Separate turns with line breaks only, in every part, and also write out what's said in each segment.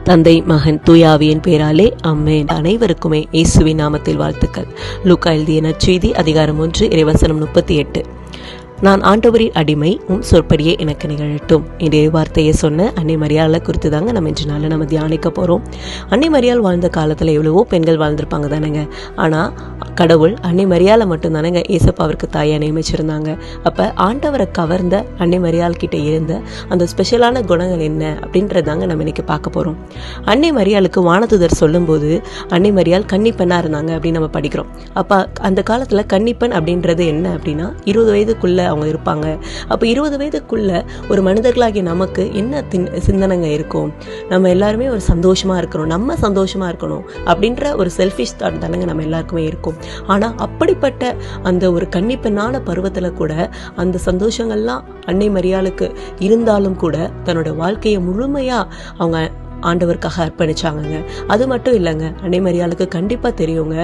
தந்தை, மகன், தூய ஆவியின் பேராலே ஆமென். அனைவருக்குமே இயேசுவின் நாமத்தில் வாழ்த்துக்கள். லூக்கா எழுதிய நற்செய்தி அதிகாரம் 1 இறைவசனம் 38. நான் ஆண்டவரின் அடிமை, சொற்படியே எனக்கு நிகழட்டும் என்ற வார்த்தையை சொன்ன அன்னை மரியாளை குறித்து தாங்க நம்ம இன்று நாளில் நம்ம தியானிக்க போகிறோம். அன்னை மரியாள் வாழ்ந்த காலத்தில் எவ்வளவோ பெண்கள் வாழ்ந்திருப்பாங்க தானேங்க. ஆனால் கடவுள் அன்னை மரியாளை மட்டும் தானேங்க ஏசப்பாவிற்கு தாயை நியமிச்சிருந்தாங்க. அப்போ ஆண்டவரை கவர்ந்த அன்னை மரியாள் கிட்ட இருந்த அந்த ஸ்பெஷலான குணங்கள் என்ன அப்படின்றதாங்க நம்ம இன்னைக்கு பார்க்க போகிறோம். அன்னை மரியாளுக்கு வானதூதர் சொல்லும்போது அன்னை மரியாள் கன்னிப்பெண்ணாக இருந்தாங்க அப்படின்னு நம்ம படிக்கிறோம். அப்போ அந்த காலத்தில் கன்னிப்பெண் அப்படின்றது என்ன அப்படின்னா 20 வயதுக்குள்ள அவங்க இருப்பாங்க. அப்போ 20 வயதுக்குள்ள ஒரு மனிதர்களாகிய நமக்கு என்ன சிந்தனைங்க இருக்கும்? நம்ம எல்லாருமே ஒரு சந்தோஷமா இருக்கணும், நம்ம சந்தோஷமா இருக்கணும் அப்படின்ற ஒரு செல்ஃபிஷ் தாட் தானங்க நம்ம எல்லாருக்குமே இருக்கும். ஆனா அப்படிப்பட்ட அந்த ஒரு கன்னிப்பெண்ணான பருவத்துல கூட அந்த சந்தோஷங்கள்லாம் அன்னை மரியாளுக்கு இருந்தாலும் கூட தன்னோட வாழ்க்கையை முழுமையா அவங்க ஆண்டவருக்காக அர்ப்பணிச்சாங்க. அது மட்டும் இல்லைங்க, அன்னை மரியாளுக்கு கண்டிப்பா தெரியுங்க,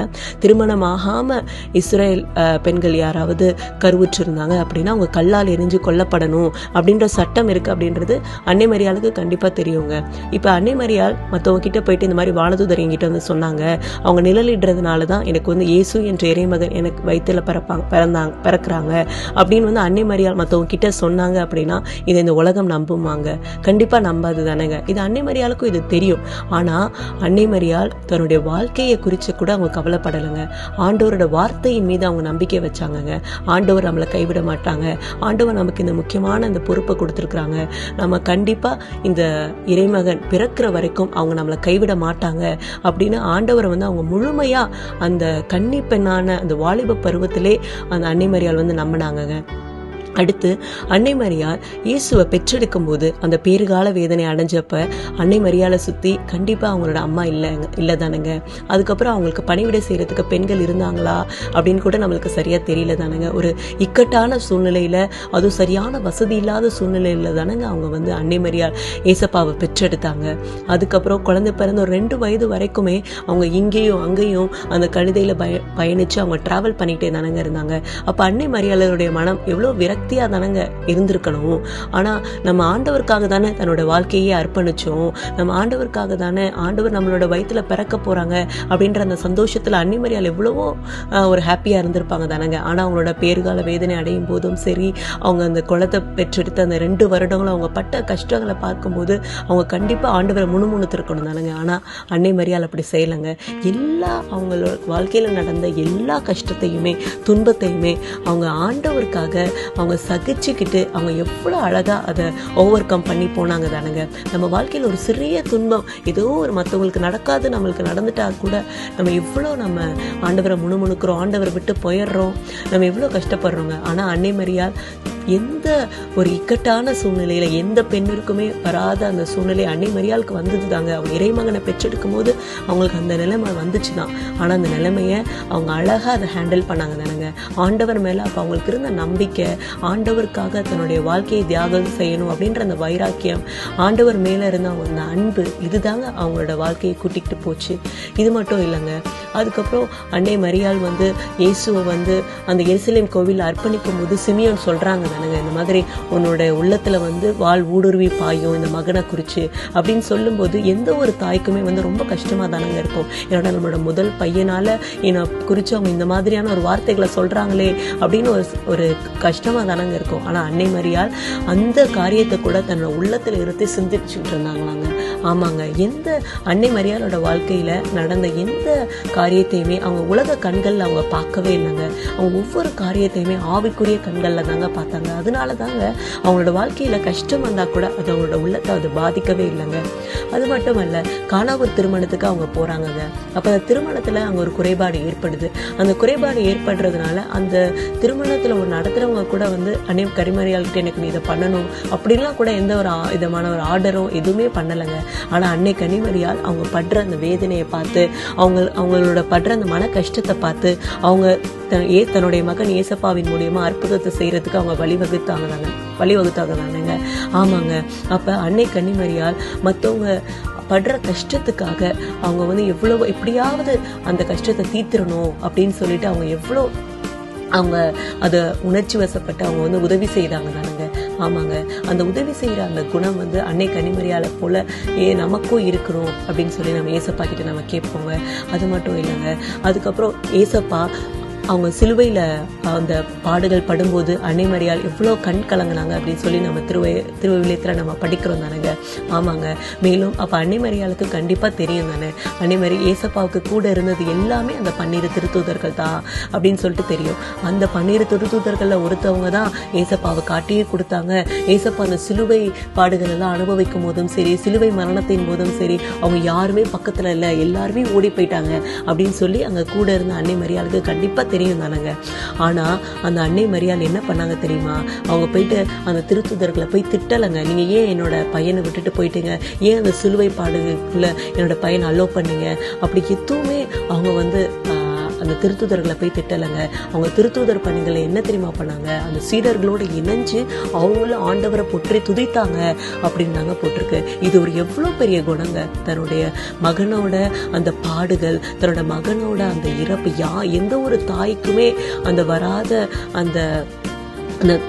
திருமணம் ஆகாம இஸ்ரேல் பெண்கள் யாராவது கருவுற்றிருந்தாங்க அப்படின்னா அவங்க கல்லால் எரிஞ்சு கொல்லப்படணும் அப்படின்ற சட்டம் இருக்கு அப்படின்றது அன்னை மரியாளுக்கு கண்டிப்பா தெரியுங்க. இப்ப அன்னை மரியாள் மற்றவங்க கிட்ட போயிட்டு இந்த மாதிரி வானதூதர் என்கிட்ட வந்து சொன்னாங்க, அவங்க நிழலிடுறதுனாலதான் எனக்கு வந்து இயேசு என்ற இறைமகன் எனக்கு வயிற்றுல பிறக்கிறாங்க அப்படின்னு வந்து அன்னை மரியாள் மற்றவங்க கிட்ட சொன்னாங்க அப்படின்னா இதை இந்த உலகம் நம்புவாங்க? கண்டிப்பா நம்பாது தானேங்க. இது அன்னை மரியாளுக்கும் இது தெரியும். ஆனா அன்னை மரியாள் தன்னுடைய வாழ்க்கையை குறித்து கூட அவங்க கவலைப்படலைங்க. ஆண்டவரோட வார்த்தையின் மீது அவங்க நம்பிக்கை வச்சாங்க. ஆண்டவர் நம்மளை கைவிட மாட்டாங்க, ஆண்டவர் நமக்கு இந்த முக்கியமான இந்த பொறுப்பை கொடுத்துருக்குறாங்க, நம்ம கண்டிப்பா இந்த இறைமகன் பிறக்கிற வரைக்கும் அவங்க நம்மளை கைவிட மாட்டாங்க அப்படின்னு ஆண்டவரை வந்து அவங்க முழுமையா அந்த கன்னி பெண்ணான அந்த வாலிப பருவத்திலே அந்த அன்னை மரியாள் வந்து நம்பினாங்க. அடுத்து அன்னை மரியாள் இயேசுவை பெற்றெடுக்கும் போது அந்த பேறுகால வேதனை அடைஞ்சப்ப அன்னை மரியாளை சுத்தி கண்டிப்பா அவங்களோட அம்மா இல்லை தானுங்க. அதுக்கப்புறம் அவங்களுக்கு பணிவிடை செய்யறதுக்கு பெண்கள் இருந்தாங்களா அப்படின்னு கூட நம்மளுக்கு சரியா தெரியல தானுங்க. ஒரு இக்கட்டான சூழ்நிலையில, அதுவும் சரியான வசதி இல்லாத சூழ்நிலையில தானுங்க அவங்க வந்து அன்னை மரியாள் ஏசப்பாவை பெற்றெடுத்தாங்க. அதுக்கப்புறம் குழந்தை பிறந்த ஒரு 2 வயது வரைக்குமே அவங்க இங்கேயும் அங்கேயும் அந்த கழுதையில பயணிச்சு அவங்க டிராவல் பண்ணிட்டே தானங்க இருந்தாங்க. அப்ப அன்னை மரியாளுடைய மனம் எவ்வளவு விரக்தியா தானங்க இருந்திருக்கணும். ஆனா நம்ம ஆண்டவருக்காக தானே தன்னோட வாழ்க்கையே அர்ப்பணிச்சோம், நம்ம ஆண்டவருக்காக தானே, ஆண்டவர் நம்மளோட வயிற்றுல பிறக்க போறாங்க அப்படின்ற அந்த சந்தோஷத்துல அன்னை மரியாள் எவ்வளவோ ஒரு ஹாப்பியா இருந்திருப்பாங்க தானங்க. ஆனா அவங்களோட பேறுகால வேதனை அடையும் போதும் சரி, அவங்க அந்த குழந்தை பெற்றெடுத்த அந்த 2 வருடங்களும் அவங்க பட்ட கஷ்டங்களை பார்க்கும்போது அவங்க கண்டிப்பா ஆண்டவரை முணுமுணுத்திருக்கணும் தானங்க. ஆனா அன்னை மரியாள் அப்படி செய்யலைங்க. எல்லா அவங்களோட வாழ்க்கையில நடந்த எல்லா கஷ்டத்தையுமே துன்பத்தையுமே அவங்க ஆண்டவருக்காக அவங்க சகிச்சுக்கிட்டு அவங்க எவ்வளவு அழகா அதை ஓவர் கம் பண்ணி போனாங்க தானுங்க. நம்ம வாழ்க்கையில் ஒரு சிறிய துன்பம் ஏதோ ஒரு மற்றவங்களுக்கு நடக்காது, நம்மளுக்கு நடந்துட்டா கூட நம்ம எவ்வளோ நம்ம ஆண்டவரை முணுமுணுக்கிறோம், ஆண்டவரை விட்டு போயிடுறோம், நம்ம எவ்வளோ கஷ்டப்படுறோங்க. ஆனா அன்னை மரியாள் எந்த ஒரு இக்கட்டான சூழ்நிலையில எந்த பெண்ணிற்குமே வராத அந்த சூழ்நிலை அன்னை மரியாளுக்கு வந்தது தாங்க. அவங்க இறைமகனை பெற்றெடுக்கும் போது அவங்களுக்கு அந்த நிலைமை வந்துச்சுதான். ஆனா அந்த நிலைமைய அவங்க அழகா அதை ஹேண்டில் பண்ணாங்க தானுங்க. ஆண்டவர் மேல அப்ப அவங்களுக்கு இருந்த நம்பிக்கை, ஆண்டவருக்காக தன்னுடைய வாழ்க்கையை தியாகம் செய்யணும் அப்படின்ற அந்த வைராக்கியம், ஆண்டவர் மேல இருந்த அவங்க அன்பு, இதுதாங்க அவங்களோட வாழ்க்கையை கூட்டிகிட்டு போச்சு. இது மட்டும் இல்லைங்க, அதுக்கப்புறம் அன்னை மரியாள் வந்து இயேசுவை வந்து அந்த எருசலேம் கோவில் அர்ப்பணிக்கும் போது சிமியோன் சொல்றாங்க தானுங்க, இந்த மாதிரி உன்னோட உள்ளத்துல வந்து வாள் ஊடுருவி பாயும் இந்த மகனை குறிச்சு அப்படின்னு சொல்லும் போது எந்த ஒரு தாய்க்குமே வந்து ரொம்ப கஷ்டமா தானங்க இருக்கும். என்னோட நம்மளோட முதல் பையனால என்னை குறிச்சு அவங்க இந்த மாதிரியான ஒரு வார்த்தைகளை சொல்றாங்களே அப்படின்னு ஒரு கஷ்டமா தானங்க இருக்கும். ஆனா அன்னை மரியாள் அந்த காரியத்தை கூட தன்னோட உள்ளத்துல இருத்தி சிந்திச்சுட்டு இருந்தாங்களாங்க. ஆமாங்க, எந்த அன்னை மரியாளோட வாழ்க்கையில நடந்த எந்த காரியத்தையுமே அவங்க உலக கண்கள்ல அவங்க பார்க்கவே இல்லைங்க. அவங்க ஒவ்வொரு காரியத்தையுமே ஆவிக்குரிய கண்கள்ல தாங்க பார்த்தாங்க. அதனால தாங்க அவங்களோட வாழ்க்கையில கஷ்டம் வந்தா கூட அது அவங்களோட உள்ளத்தை அது பாதிக்கவே இல்லைங்க. அது மட்டும் அல்ல, கானாவூர் திருமணத்துக்கு அவங்க போறாங்க. அப்ப அந்த திருமணத்துல அங்க ஒரு குறைபாடு ஏற்படுது. அந்த குறைபாடு ஏற்படுறதுனால அந்த திருமணத்துல ஒரு நடத்துறவங்க கூட வந்து அன்னை கன்னிமரியாள்கிட்ட எனக்கு நீ இதை பண்ணணும் அப்படின்லாம் கூட எந்த ஒரு விதமான ஒரு ஆர்டரும் எதுவுமே பண்ணலைங்க. ஆனா அன்னை கன்னிமரியாள் அவங்க படுற அந்த வேதனையை பார்த்து, அவங்களோட படுற அந்த மன கஷ்டத்தை பார்த்து அவங்க தன்னுடைய மகன் ஏசப்பாவின் மூலியமா அற்புதத்தை செய்யறதுக்கு அவங்க வழிவகுத்தாங்க தானேங்க. ஆமாங்க, அப்ப அன்னை கன்னிமரியாள் மற்றவங்க படுற கஷ்டத்துக்காக அவங்க வந்து எப்படியாவது அந்த கஷ்டத்தை தீர்த்திடணும் அப்படின்னு சொல்லிட்டு அவங்க எவ்வளோ அவங்க அதை உணர்ச்சி வசப்பட்டு அவங்க வந்து உதவி செய்தாங்க தானுங்க. ஆமாங்க, அந்த உதவி செய்யற அந்த குணம் வந்து அன்னை கன்னிமரியாளை போல நமக்கும் இருக்கணும் அப்படின்னு சொல்லி நம்ம ஏசப்பா கிட்ட நம்ம கேட்போங்க. அது மட்டும் இல்லைங்க, அதுக்கப்புறம் ஏசப்பா அவங்க சிலுவையில் அந்த பாடுகள் படும்போது அன்னை மரியாள் எவ்வளோ கண் கலங்கினாங்க அப்படின்னு சொல்லி நம்ம திருவிழியத்தில் நம்ம படிக்கிறோம் தானேங்க. ஆமாங்க, மேலும் அப்போ அன்னை மரியாளுக்கு கண்டிப்பாக தெரியும் தானே, அன்னை மரி ஏசப்பாவுக்கு கூட இருந்தது எல்லாமே அந்த 12 திருத்தூதர்கள் தான் அப்படின்னு சொல்லிட்டு தெரியும். அந்த 12 திருத்தூதர்களில் ஒருத்தவங்க தான் ஏசப்பாவை காட்டியே கொடுத்தாங்க. ஏசப்பா அந்த சிலுவை பாடுகள் எல்லாம் அனுபவிக்கும் போதும் சரி, சிலுவை மரணத்தின் போதும் சரி, அவங்க யாருமே பக்கத்தில் இல்லை, எல்லாருமே ஓடி போயிட்டாங்க அப்படின்னு சொல்லி அங்கே கூட இருந்த அன்னை மரியாளுக்கு கண்டிப்பாக தெரியும் தானங்க. ஆனா அந்த அன்னை மரியாள் என்ன பண்ணாங்க தெரியுமா? அவங்க போயிட்டு அந்த திருத்துதர்களை போய் திட்டலைங்க. நீங்க ஏன் என்னோட பையனை விட்டுட்டு போயிட்டீங்க, ஏன் அந்த சிலுவை பாடுக்குள்ள என்னோட பையனை அலோ பண்ணீங்க, அப்படி எதுவுமே அவங்க வந்து அந்த திருத்துதர்களை போய் திட்டலைங்க. அவங்க திருத்துதர் பணிகளை என்ன தெரியுமா பண்ணாங்க? அந்த சீடர்களோட இணைஞ்சு அவங்களும் ஆண்டவரை போற்றி துதித்தாங்க அப்படின்னு தாங்க போட்டிருக்கு. இது ஒரு எவ்வளோ பெரிய குணங்க. தன்னுடைய மகனோட அந்த பாடுகள், தன்னோட மகனோட அந்த இறப்பு, எந்த ஒரு தாய்க்குமே அந்த வராத அந்த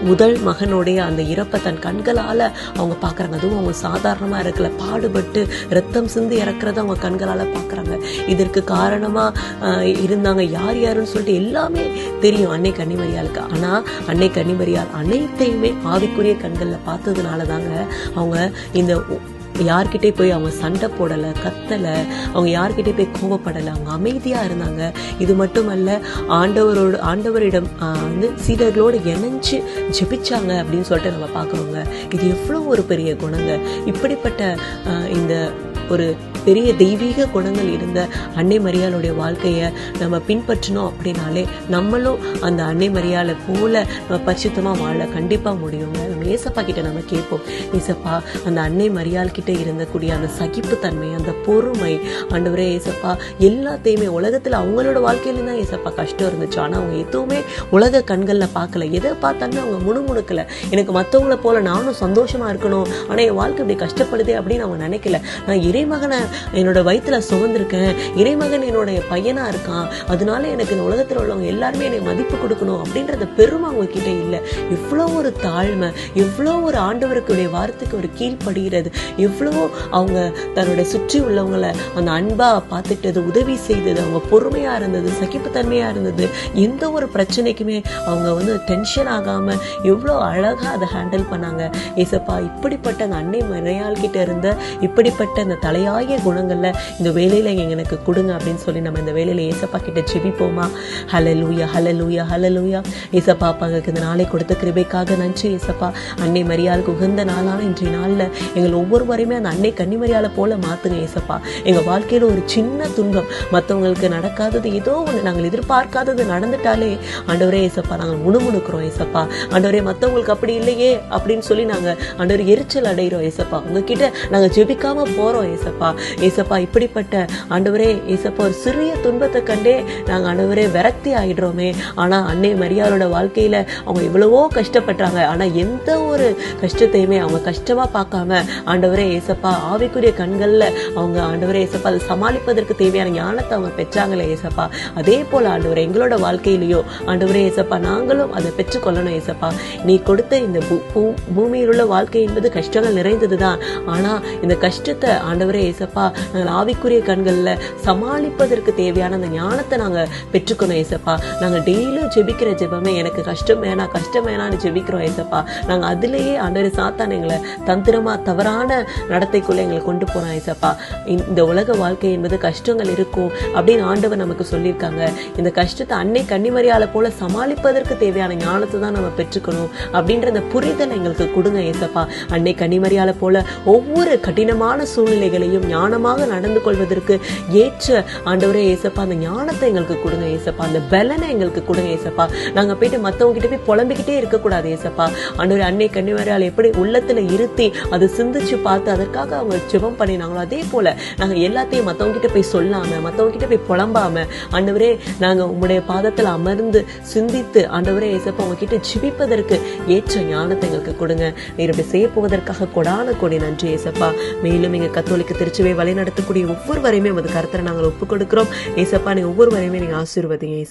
முதல் மகனுடைய அந்த இறப்பை தன் கண்களால் அவங்க பார்க்குறாங்க. அதுவும் அவங்க சாதாரணமாக இருக்கல, பாடுபட்டு ரத்தம் சிந்தி இறக்குறத அவங்க கண்களால் பார்க்குறாங்க. இதற்கு காரணமாக இருந்தாங்க யார் யாருன்னு சொல்லிட்டு எல்லாமே தெரியும் அன்னை கன்னிமரியாளுக்கு. ஆனால் அன்னை கன்னிமரியாள் அனைத்தையுமே ஆவிக்குரிய கண்களில் பார்த்ததுனால தாங்க அவங்க இந்த யார்கிட்டே போய் அவங்க சண்டை போடலை, கத்தலை, அவங்க யார்கிட்டே போய் கோவப்படலை, அவங்க அமைதியாக இருந்தாங்க. இது மட்டுமல்ல, ஆண்டவரிடம் வந்து சீடர்களோடு இணைஞ்சு ஜெபிச்சாங்க அப்படின்னு சொல்லிட்டு நம்ம பார்க்குறோங்க. இது எவ்வளோ ஒரு பெரிய குணங்க. இப்படிப்பட்ட இந்த ஒரு பெரிய தெய்வீக குணங்கள் இருந்த அன்னை மரியாளுடைய வாழ்க்கையை நம்ம பின்பற்றினோம் அப்படின்னாலே நம்மளும் அந்த அன்னை மரியாளை போல நம்ம பரிசுத்தமாக வாழ கண்டிப்பாக முடியுங்க. நம்ம ஏசப்பா கிட்ட நம்ம கேட்போம், ஏசப்பா அந்த அன்னை மரியாள் கிட்ட இருந்தக்கூடிய அந்த சகிப்புத்தன்மை, அந்த பொறுமை, ஆண்டவரே ஏசப்பா எல்லாத்தையுமே உலகத்தில் அவங்களோட வாழ்க்கையில தான் ஏசப்பா கஷ்டம் இருந்துச்சு. ஆனால் அவங்க எதுவுமே உலக கண்களில் பார்க்கல, எதை பார்த்தாலுமே அவங்க முணுமுணுக்கல. எனக்கு மற்றவங்கள போல நானும் சந்தோஷமா இருக்கணும், ஆனால் என் வாழ்க்கை இப்படி கஷ்டப்படுதே அப்படின்னு அவங்க நினைக்கல. நான் இறைமகனை என்னோட வயிற்றுல சுமந்திருக்கேன், இறைமகன் என்னோட பையனா இருக்கான், அதனால எனக்கு இந்த உலகத்தில் உள்ளவங்க எல்லாருமே என்னை மதிப்பு கொடுக்கணும் அப்படின்றத பெருமை அவங்க கிட்ட இல்லை. எவ்வளோ ஒரு தாழ்மை, எவ்வளோ ஒரு ஆண்டவருக்குடைய வார்த்தைக்கு ஒரு கீழ்ப்படுகிறது, எவ்வளவோ அவங்க தன்னுடைய சுற்றி உள்ளவங்களை அந்த அன்பா பார்த்துட்டது, உதவி செய்தது, அவங்க பொறுமையா இருந்தது, சகிப்புத்தன்மையா இருந்தது, எந்த ஒரு பிரச்சனைக்குமே அவங்க வந்து டென்ஷன் ஆகாம எவ்வளோ அழகா அதை ஹேண்டில் பண்ணாங்க. ஏசப்பா இப்படிப்பட்ட அந்த அன்னை மரியாள் கிட்ட இருந்த இப்படிப்பட்ட அந்த தலையாய குணங்கள்ல இந்த வேலையில எனக்கு கொடுங்க அப்படின்னு சொல்லி நம்ம இந்த வேலையில ஏசப்பா கிட்ட ஜெபிப்போமா? ஹல்லேலூயா, ஹல்லேலூயா, ஹல்லேலூயா. ஏசப்பா அப்பாங்களுக்கு இந்த நாளை கொடுத்த கிருபைக்காக நன்றி ஏசப்பா. அன்னை மரியாளுக்கு உகந்த நாளான இன்றைய நாள்ல எங்கள் ஒவ்வொருவரையுமே அந்த அன்னை கன்னிமரியாளை போல மாத்துங்க ஏசப்பா. எங்க வாழ்க்கையில ஒரு சின்ன துன்பம், மற்றவங்களுக்கு நடக்காதது ஏதோ ஒன்று, நாங்கள் எதிர்பார்க்காதது நடந்துட்டாலே ஆண்டவரே ஏசப்பா நாங்கள் முணுமுணுக்கிறோம் ஏசப்பா. ஆண்டவரே மற்றவங்களுக்கு அப்படி இல்லையே அப்படின்னு சொல்லி நாங்க ஆண்டவர் எரிச்சல் அடைகிறோம் ஏசப்பா. உங்ககிட்ட நாங்க ஜெபிக்காம போறோம் ஏசப்பா. ஏசப்பா இப்படிப்பட்ட ஆண்டவரே ஏசப்பா ஒரு சிறிய துன்பத்தை கண்டே நாங்க ஆண்டவரே விரக்தி ஆகிடுறோமே. ஆனா அன்னை மரியாளோட வாழ்க்கையில அவங்க எவ்வளவோ கஷ்டப்பட்டாங்க, ஆனா எந்த ஒரு கஷ்டத்தையுமே அவங்க கஷ்டமா பார்க்காம ஆண்டவரே ஏசப்பா ஆவிக்குரிய கண்கள்ல அவங்க ஆண்டவரே ஏசப்பா அதை சமாளிப்பதற்கு தேவையான ஞானத்தை அவங்க பெற்றாங்களே ஏசப்பா. அதே போல ஆண்டவரே எங்களோட வாழ்க்கையிலையோ ஆண்டவரே ஏசப்பா நாங்களும் அதை பெற்றுக்கொள்ளணும் ஏசப்பா. நீ கொடுத்த இந்த பூமியில் உள்ள வாழ்க்கை என்பது கஷ்டங்கள் நிறைந்ததுதான். ஆனா இந்த கஷ்டத்தை ஆண்டவரே ஏசப்பா நாங்கள் ஆவிக்குரிய கண்கள்ல சமாளிப்பதற்கு தேவையான அந்த ஞானத்தை நாங்க பெற்றுக்கணும் ஏசப்பா. நாங்க டெய்லியும் ஜெபிக்கிற ஜெபமே எனக்கு கஷ்டம் வேணாம், கஷ்டம் வேணான்னு ஜெபிக்கிறோம் ஏசப்பா. நாங்க அதுலயே ஆண்டவரே சாத்தான் எங்களை தந்திரமா தவறான நடத்தைக்குள்ள எங்களை கொண்டு போறோம் ஏசப்பா. இந்த உலக வாழ்க்கை என்பது கஷ்டங்கள் இருக்கும் அப்படின்னு ஆண்டவர் நமக்கு சொல்லியிருக்காங்க. இந்த கஷ்டத்தை அன்னை கன்னிமரியாளை போல சமாளிப்பதற்கு தேவையான ஞானத்தை தான் நம்ம பெற்றுக்கணும் அப்படின்ற அந்த புரிதல் எங்களுக்கு கொடுங்க ஏசப்பா. அன்னை கன்னிமரியாளை போல ஒவ்வொரு கடினமான சூழ்நிலைகளையும் ஞானமாக நடந்து கொள்வதற்கு ஏற்ற ஆண்டவரே ஏசப்பா அந்த ஞானத்தை எங்களுக்கு கொடுங்க ஏசப்பா. அந்த பலனை எங்களுக்கு கொடுங்க ஏசப்பா. நாங்க போயிட்டு மற்றவங்க கிட்ட போய் புலம்பிக்கிட்டே இருக்கக்கூடாது ஏசப்பா. ஆண்டவரே அன்னை கன்னிமரியாள் எப்படி உள்ளத்துல இருத்தி அதை சிந்திச்சு பார்த்து அதற்காக அவங்க ஜெபம் பண்ணினாங்களோ அதே போல நாங்க எல்லாத்தையும் மற்றவங்க கிட்ட போய் சொல்லாம, மற்றவங்க கிட்ட போய் புலம்பாம ஆண்டவரே நாங்க உங்களுடைய பாதத்துல அமர்ந்து சிந்தித்து ஆண்டவரே ஏசப்பா உங்ககிட்ட ஜெபிப்பதற்கு ஏற்ற ஞானத்தை எங்களுக்கு கொடுங்க. நீர் இப்படி செய்ய போவதற்காக கொடான கொடி நன்றி ஏசப்பா. மேலும் எங்க கத்தோலிக்க திருச்சபையை வழி நடத்தக்கூடிய ஒவ்வொருவரையுமே உமது கருத்தை நாங்கள் ஒப்புக் கொடுக்கிறோம் ஏசப்பா. நீ ஒவ்வொருவரையுமே நீங்க ஆசீர்வதிங்க.